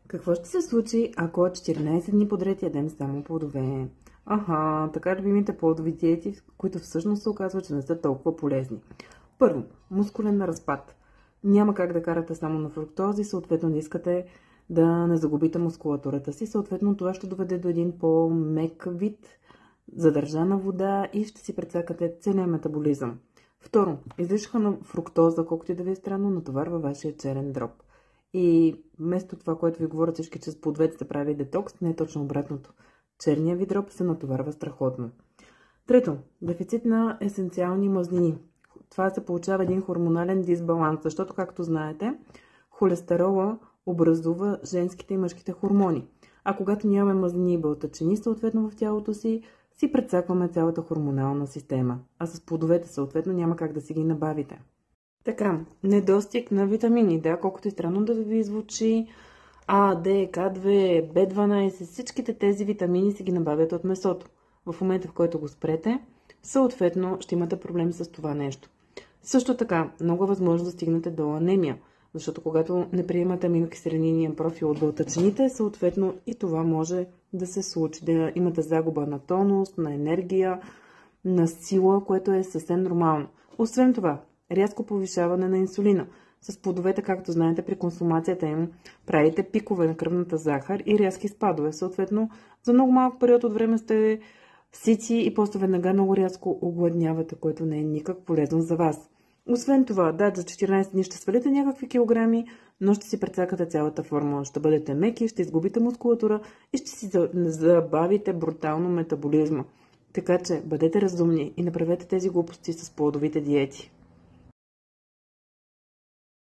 Какво ще се случи, ако 14 дни подред ядем само плодове? Така любимите плодови диети, които всъщност се оказва, че не са толкова полезни. Първо, мускулен разпад. Няма как да карате само на фруктози, съответно да искате да не загубите мускулатурата си. Съответно това ще доведе до един по-мек вид, задържана вода и ще си прецакате целият метаболизъм. Второ, излишъка на фруктоза, колкото и да ви е странно, натоварва вашия черен дроб. И вместо това, което ви говорят всички, че с плодовете се прави детокс, не е точно обратното. Черният ви дроб се натоварва страхотно. Трето, дефицит на есенциални мазнини. Това се получава един хормонален дисбаланс, защото, както знаете, холестерола образува женските и мъжките хормони. А когато нямаме мазнини и бълтачини, съответно в тялото си прецакваме цялата хормонална система. А с плодовете, съответно, няма как да си ги набавите. Така, недостиг на витамини, да, колкото и странно да ви звучи, А, Д, К2, B12, всичките тези витамини си ги набавят от месото. В момента, в който го спрете, съответно ще имате проблем с това нещо. Също така, много е възможно да стигнете до анемия, защото когато не приемате аминокиселинния профил от бълтачините, съответно и това може да се случи, да имате загуба на тонус, на енергия, на сила, което е съвсем нормално. Освен това, рязко повишаване на инсулина. С плодовете, както знаете, при консумацията им правите пикове на кръвната захар и рязки спадове. Съответно, за много малък период от време сте сити и после веднага много рязко огладнявате, което не е никак полезно за вас. Освен това, да, за 14 дни ще свалите някакви килограми, но ще си прецакате цялата формула. Ще бъдете меки, ще изгубите мускулатура и ще си забавите брутално метаболизма. Така че бъдете разумни и направете тези глупости с плодовите диети.